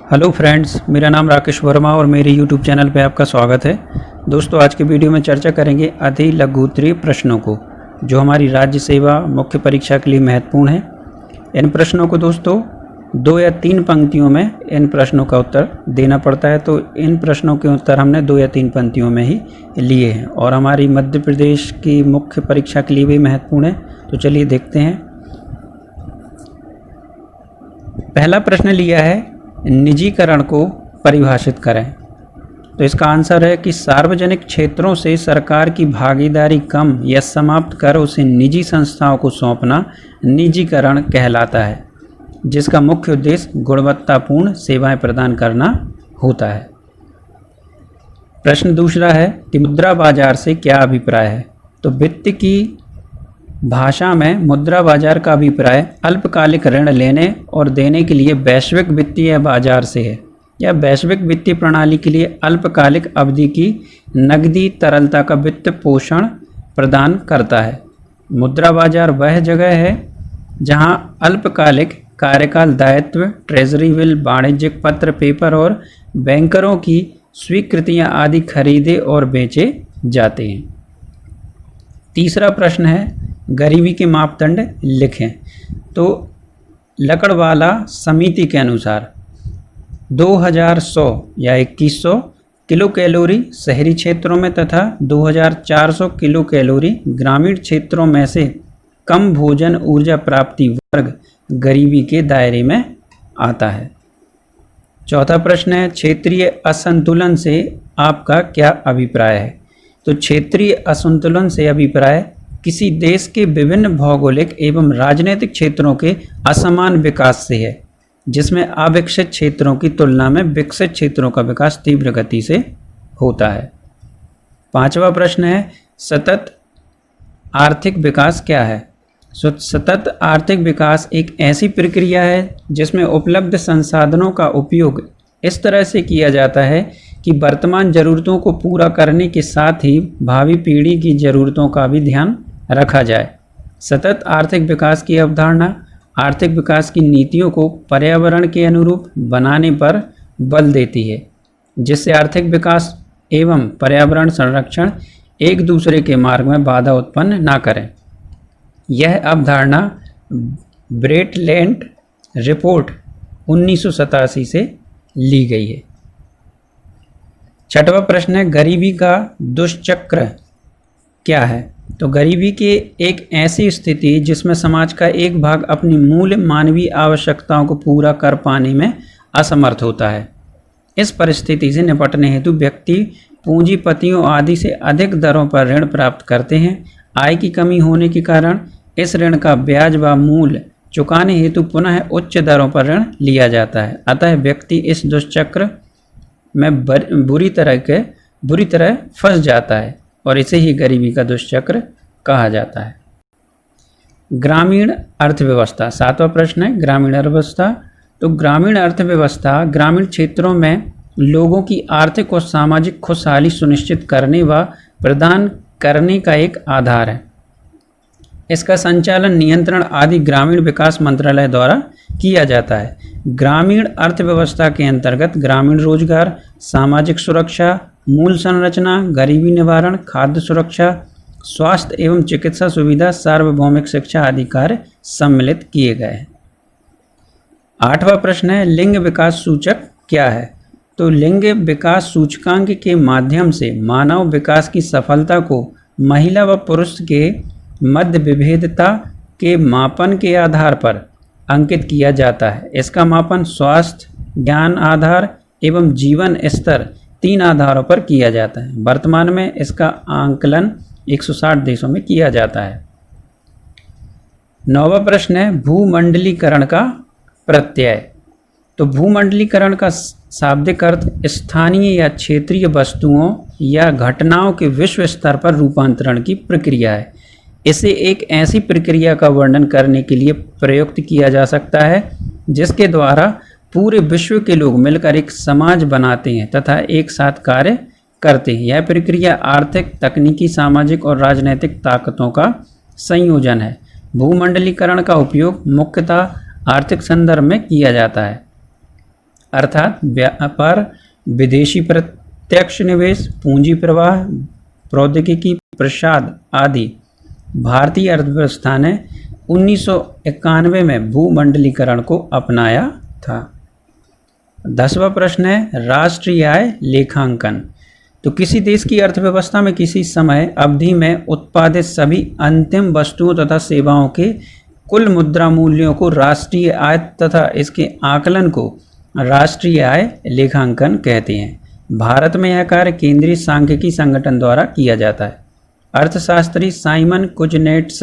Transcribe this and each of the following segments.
Hello friends, मेरा नाम राकेश वर्मा और मेरे यूट्यूब चैनल पे आपका स्वागत है। दोस्तों, आज के वीडियो में चर्चा करेंगे अति लघु उत्तरीय प्रश्नों को, जो हमारी राज्य सेवा मुख्य परीक्षा के लिए महत्वपूर्ण है। इन प्रश्नों को दोस्तों 2 या 3 पंक्तियों में इन प्रश्नों का उत्तर देना पड़ता है। तो इन प्रश्नों के उत्तर हमने 2 या 3 पंक्तियों में ही लिए हैं और हमारी मध्य प्रदेश की मुख्य परीक्षा के लिए भी महत्वपूर्ण है। तो चलिए देखते हैं। पहला प्रश्न लिया है, निजीकरण को परिभाषित करें। तो इसका आंसर है कि सार्वजनिक क्षेत्रों से सरकार की भागीदारी कम या समाप्त कर उसे निजी संस्थाओं को सौंपना निजीकरण कहलाता है, जिसका मुख्य उद्देश्य गुणवत्तापूर्ण सेवाएं प्रदान करना होता है। प्रश्न दूसरा है कि मुद्रा बाजार से क्या अभिप्राय है। तो वित्त की भाषा में मुद्रा बाजार का अभिप्राय अल्पकालिक ऋण लेने और देने के लिए वैश्विक वित्तीय बाजार से है, या वैश्विक वित्तीय प्रणाली के लिए अल्पकालिक अवधि की नकदी तरलता का वित्त पोषण प्रदान करता है। मुद्रा बाजार वह जगह है जहां अल्पकालिक कार्यकाल दायित्व, ट्रेजरी बिल, वाणिज्यिक पत्र, पेपर और बैंकरों की स्वीकृतियां आदि खरीदे और बेचे जाते हैं। तीसरा प्रश्न है, गरीबी के मापदंड लिखें। तो लकड़वाला समिति के अनुसार 2100 या 2100 किलो कैलोरी शहरी क्षेत्रों में तथा 2400 किलो कैलोरी ग्रामीण क्षेत्रों में से कम भोजन ऊर्जा प्राप्ति वर्ग गरीबी के दायरे में आता है। चौथा प्रश्न है, क्षेत्रीय असंतुलन से आपका क्या अभिप्राय है। तो क्षेत्रीय असंतुलन से अभिप्राय किसी देश के विभिन्न भौगोलिक एवं राजनीतिक क्षेत्रों के असमान विकास से है, जिसमें अविकसित क्षेत्रों की तुलना में विकसित क्षेत्रों का विकास तीव्र गति से होता है। पांचवा प्रश्न है, सतत आर्थिक विकास क्या है। सतत आर्थिक विकास एक ऐसी प्रक्रिया है जिसमें उपलब्ध संसाधनों का उपयोग इस तरह से किया जाता है कि वर्तमान ज़रूरतों को पूरा करने के साथ ही भावी पीढ़ी की ज़रूरतों का भी ध्यान रखा जाए। सतत आर्थिक विकास की अवधारणा आर्थिक विकास की नीतियों को पर्यावरण के अनुरूप बनाने पर बल देती है, जिससे आर्थिक विकास एवं पर्यावरण संरक्षण एक दूसरे के मार्ग में बाधा उत्पन्न ना करें। यह अवधारणा ब्रेटलैंड रिपोर्ट 1987 से ली गई है। छठवां प्रश्न है, गरीबी का दुष्चक्र क्या है। तो गरीबी की एक ऐसी स्थिति जिसमें समाज का एक भाग अपनी मूल मानवीय आवश्यकताओं को पूरा कर पाने में असमर्थ होता है। इस परिस्थिति से निपटने हेतु व्यक्ति पूंजीपतियों आदि से अधिक दरों पर ऋण प्राप्त करते हैं। आय की कमी होने के कारण इस ऋण का ब्याज व मूल चुकाने हेतु पुनः उच्च दरों पर ऋण लिया जाता है। अतः व्यक्ति इस दुष्चक्र में बुरी तरह फंस जाता है और इसे ही गरीबी का दुष्चक्र कहा जाता है। ग्रामीण अर्थव्यवस्था, सातवां प्रश्न है, ग्रामीण अर्थव्यवस्था। तो ग्रामीण अर्थव्यवस्था ग्रामीण क्षेत्रों में लोगों की आर्थिक और सामाजिक खुशहाली सुनिश्चित करने व प्रदान करने का एक आधार है। इसका संचालन, नियंत्रण आदि ग्रामीण विकास मंत्रालय द्वारा किया जाता है। ग्रामीण अर्थव्यवस्था के अंतर्गत ग्रामीण रोजगार, सामाजिक सुरक्षा, मूल संरचना, गरीबी निवारण, खाद्य सुरक्षा, स्वास्थ्य एवं चिकित्सा सुविधा, सार्वभौमिक शिक्षा आदि कार्य सम्मिलित किए गए हैं। आठवां प्रश्न है, लिंग विकास सूचक क्या है। तो लिंग विकास सूचकांक के माध्यम से मानव विकास की सफलता को महिला व पुरुष के मध्य विभेदता के मापन के आधार पर अंकित किया जाता है। इसका मापन स्वास्थ्य, ज्ञान आधार एवं जीवन स्तर 3 आधारों पर किया जाता है। वर्तमान में इसका आंकलन 160 देशों में किया जाता है। 9वां प्रश्न है, भूमंडलीकरण का प्रत्यय। तो भूमंडलीकरण का शाब्दिक अर्थ स्थानीय या क्षेत्रीय वस्तुओं या घटनाओं के विश्व स्तर पर रूपांतरण की प्रक्रिया है। इसे एक ऐसी प्रक्रिया का वर्णन करने के लिए प्रयुक्त किया जा सकता है जिसके द्वारा पूरे विश्व के लोग मिलकर एक समाज बनाते हैं तथा एक साथ कार्य करते हैं। यह प्रक्रिया आर्थिक, तकनीकी, सामाजिक और राजनीतिक ताकतों का संयोजन है। भूमंडलीकरण का उपयोग मुख्यतः आर्थिक संदर्भ में किया जाता है। अर्थात व्यापार, विदेशी प्रत्यक्ष निवेश, पूंजी प्रवाह, प्रौद्योगिकी प्रसाद आदि। भारतीय अर्थव्यवस्था ने 1991 में भूमंडलीकरण को अपनाया था। 10वां प्रश्न है राष्ट्रीय आय लेखांकन। तो किसी देश की अर्थव्यवस्था में किसी समय अवधि में उत्पादित सभी अंतिम वस्तुओं तथा सेवाओं के कुल मुद्रा मूल्यों को राष्ट्रीय आय तथा इसके आकलन को राष्ट्रीय आय लेखांकन कहते हैं। भारत में यह कार्य केंद्रीय सांख्यिकी संगठन द्वारा किया जाता है। अर्थशास्त्री साइमन कुजनेट्स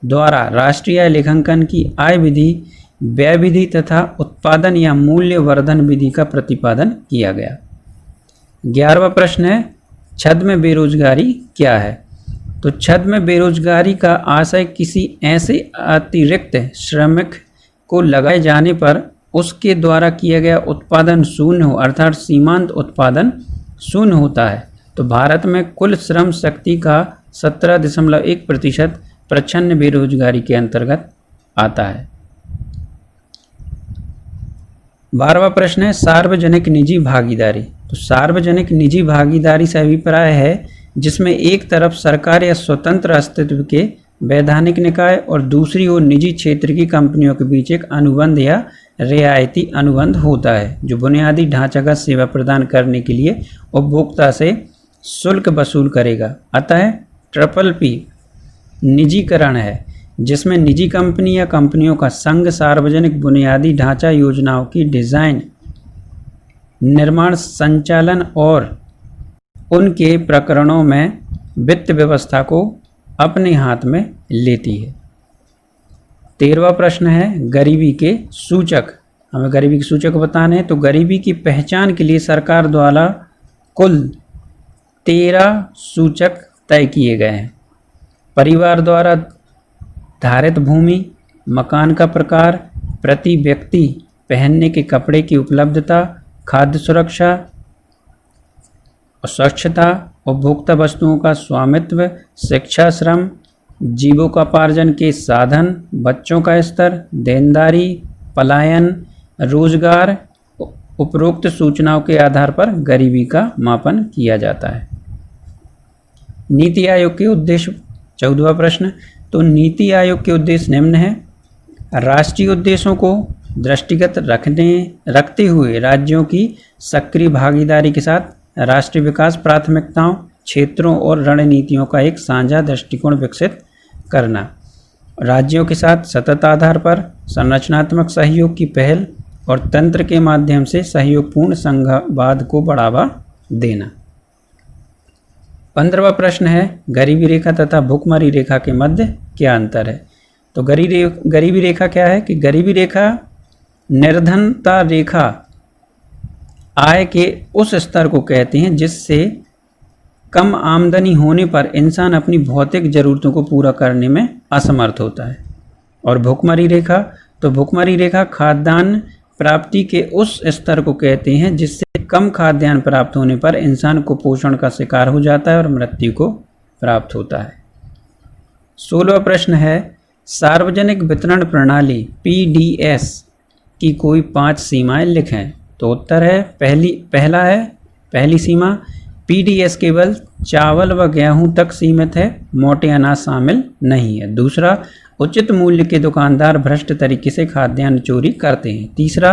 द्वारा राष्ट्रीय आय लेखांकन की आय विधि, व्यय विधि तथा उत्पादन या मूल्य वर्धन विधि का प्रतिपादन किया गया। 11वां प्रश्न है छद्म बेरोजगारी क्या है। तो छद्म बेरोजगारी का आशय किसी ऐसे अतिरिक्त श्रमिक को लगाए जाने पर उसके द्वारा किया गया उत्पादन शून्य हो, अर्थात सीमांत उत्पादन शून्य होता है। तो भारत में कुल श्रम शक्ति का 17.1% प्रच्छन्न बेरोजगारी के अंतर्गत आता है। 12वां प्रश्न है सार्वजनिक निजी भागीदारी। तो सार्वजनिक निजी भागीदारी से अभिप्राय है जिसमें एक तरफ सरकार या स्वतंत्र अस्तित्व के वैधानिक निकाय और दूसरी ओर निजी क्षेत्र की कंपनियों के बीच एक अनुबंध या रियायती अनुबंध होता है जो बुनियादी ढांचागत सेवा प्रदान करने के लिए उपभोक्ता से शुल्क वसूल करेगा। अतः PPP निजीकरण है जिसमें निजी कंपनी या कंपनियों का संघ सार्वजनिक बुनियादी ढांचा योजनाओं की डिजाइन, निर्माण, संचालन और उनके प्रकरणों में वित्त व्यवस्था को अपने हाथ में लेती है। 13वां प्रश्न है गरीबी के सूचक। हमें गरीबी के सूचक बताने हैं। तो गरीबी की पहचान के लिए सरकार द्वारा कुल 13 सूचक तय किए गए हैं। परिवार द्वारा धारित भूमि, मकान का प्रकार, प्रति व्यक्ति पहनने के कपड़े की उपलब्धता, खाद्य सुरक्षा और स्वच्छता, उपभोक्ता वस्तुओं का स्वामित्व, शिक्षा, श्रम, जीविकोपार्जन के साधन, बच्चों का स्तर, देनदारी, पलायन, रोजगार। उपरोक्त सूचनाओं के आधार पर गरीबी का मापन किया जाता है। नीति आयोग के उद्देश्य। 14वां प्रश्न। तो नीति आयोग के उद्देश्य निम्न है। राष्ट्रीय उद्देश्यों को दृष्टिगत रखते हुए राज्यों की सक्रिय भागीदारी के साथ राष्ट्रीय विकास प्राथमिकताओं, क्षेत्रों और रणनीतियों का एक साझा दृष्टिकोण विकसित करना। राज्यों के साथ सतत आधार पर संरचनात्मक सहयोग की पहल और तंत्र के माध्यम से सहयोगपूर्ण संघवाद को बढ़ावा देना। 15वां प्रश्न है गरीबी रेखा तथा भुखमरी रेखा के मध्य क्या अंतर है। तो गरीबी रेखा क्या है कि गरीबी रेखा निर्धनता रेखा आय के उस स्तर को कहते हैं जिससे कम आमदनी होने पर इंसान अपनी भौतिक ज़रूरतों को पूरा करने में असमर्थ होता है। और भुखमरी रेखा, तो भुखमरी रेखा खाद्यान्न प्राप्ति के उस स्तर को कहते हैं जिससे कम खाद्यान्न प्राप्त होने पर इंसान कुपोषण का शिकार हो जाता है और मृत्यु को प्राप्त होता है। 16वां प्रश्न है सार्वजनिक वितरण प्रणाली PDS की कोई 5 सीमाएं लिखें। तो उत्तर है पहली सीमा PDS केवल चावल व गेहूं तक सीमित है, मोटे अनाज शामिल नहीं है। दूसरा, उचित मूल्य के दुकानदार भ्रष्ट तरीके से खाद्यान्न चोरी करते हैं। तीसरा,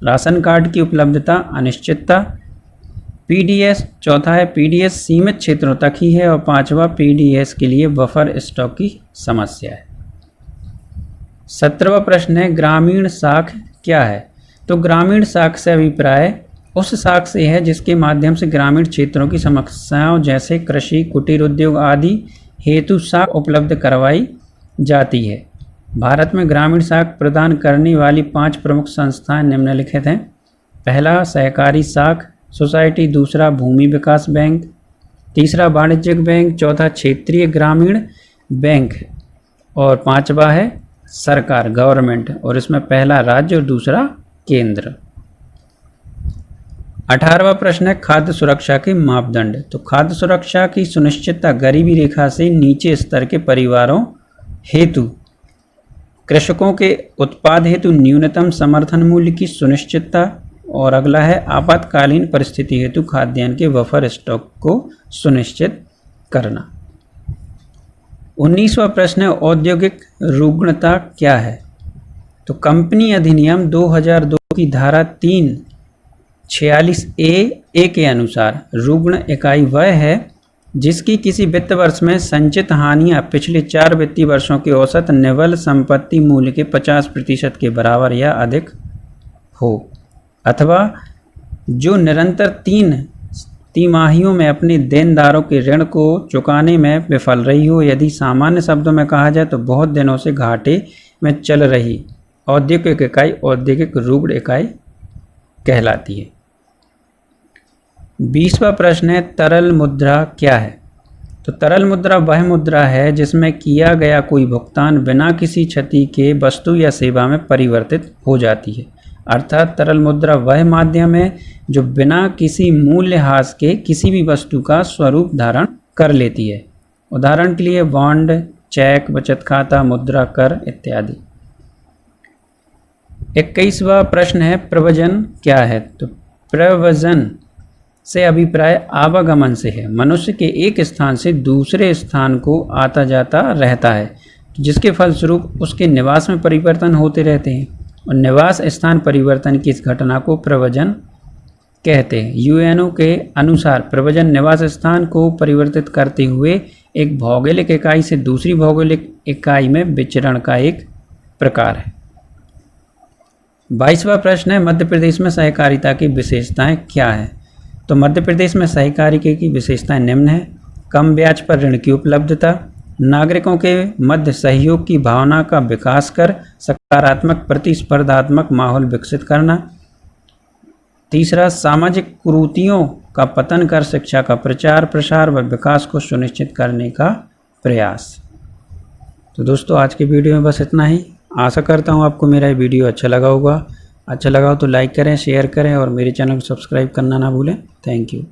राशन कार्ड की उपलब्धता अनिश्चितता PDS। चौथा है PDS सीमित क्षेत्रों तक ही है। और 5वां, PDS के लिए बफर स्टॉक की समस्या है। 17वां प्रश्न है ग्रामीण साख क्या है। तो ग्रामीण साख से अभिप्राय उस साख से है जिसके माध्यम से ग्रामीण क्षेत्रों की समस्याओं जैसे कृषि, कुटीर उद्योग आदि हेतु साख उपलब्ध करवाई जाती है। भारत में ग्रामीण साख प्रदान करने वाली 5 प्रमुख संस्थाएं निम्नलिखित हैं। पहला, सहकारी साख सोसाइटी। दूसरा, भूमि विकास बैंक। तीसरा, वाणिज्यिक बैंक। चौथा, क्षेत्रीय ग्रामीण बैंक। और 5वां है सरकार, गवर्नमेंट। और इसमें पहला राज्य और दूसरा केंद्र। 18वां प्रश्न है खाद्य सुरक्षा के मापदंड। तो खाद्य सुरक्षा की सुनिश्चितता गरीबी रेखा से नीचे स्तर के परिवारों हेतु कृषकों के उत्पाद हेतु न्यूनतम समर्थन मूल्य की सुनिश्चितता और अगला है आपातकालीन परिस्थिति हेतु खाद्यान्न के बफर स्टॉक को सुनिश्चित करना। 19वां प्रश्न है औद्योगिक रुग्णता क्या है? तो कंपनी अधिनियम 2002 की धारा 346A के अनुसार रुग्ण इकाई वह है जिसकी किसी वित्त वर्ष में संचित हानियां पिछले 4 वित्तीय वर्षों के औसत निवल संपत्ति मूल्य के 50% के बराबर या अधिक हो, अथवा जो निरंतर 3 तिमाहियों में अपने देनदारों के ऋण को चुकाने में विफल रही हो। यदि सामान्य शब्दों में कहा जाए तो बहुत दिनों से घाटे में चल रही औद्योगिक इकाई औद्योगिक रुग्ण इकाई कहलाती है। 20वां प्रश्न है तरल मुद्रा क्या है? तो तरल मुद्रा वह मुद्रा है जिसमें किया गया कोई भुगतान बिना किसी क्षति के वस्तु या सेवा में परिवर्तित हो जाती है। अर्थात तरल मुद्रा वह माध्यम है जो बिना किसी मूल्यह्रास के किसी भी वस्तु का स्वरूप धारण कर लेती है। उदाहरण के लिए बॉन्ड, चेक, बचत खाता, मुद्रा, कर इत्यादि। 21वां प्रश्न है प्रव्रजन क्या है? तो प्रव्रजन से अभिप्राय आवागमन से है। मनुष्य के एक स्थान से दूसरे स्थान को आता जाता रहता है, जिसके फलस्वरूप उसके निवास में परिवर्तन होते रहते हैं और निवास स्थान परिवर्तन की इस घटना को प्रव्रजन कहते हैं। यूएनओ के अनुसार प्रव्रजन निवास स्थान को परिवर्तित करते हुए एक भौगोलिक इकाई से दूसरी भौगोलिक इकाई में विचरण का एक प्रकार है। 22वां प्रश्न है मध्य प्रदेश में सहकारिता की विशेषताएं क्या है? तो मध्य प्रदेश में सहकारिता की विशेषताएं निम्न है। कम ब्याज पर ऋण की उपलब्धता, नागरिकों के मध्य सहयोग की भावना का विकास कर सकारात्मक प्रतिस्पर्धात्मक माहौल विकसित करना। तीसरा, सामाजिक कुरीतियों का पतन कर शिक्षा का प्रचार प्रसार व विकास को सुनिश्चित करने का प्रयास। तो दोस्तों आज की वीडियो में बस इतना ही। आशा करता हूँ आपको मेरा ये वीडियो अच्छा लगा होगा। अच्छा लगा हो तो लाइक करें, शेयर करें और मेरे चैनल को सब्सक्राइब करना ना भूलें। Thank you.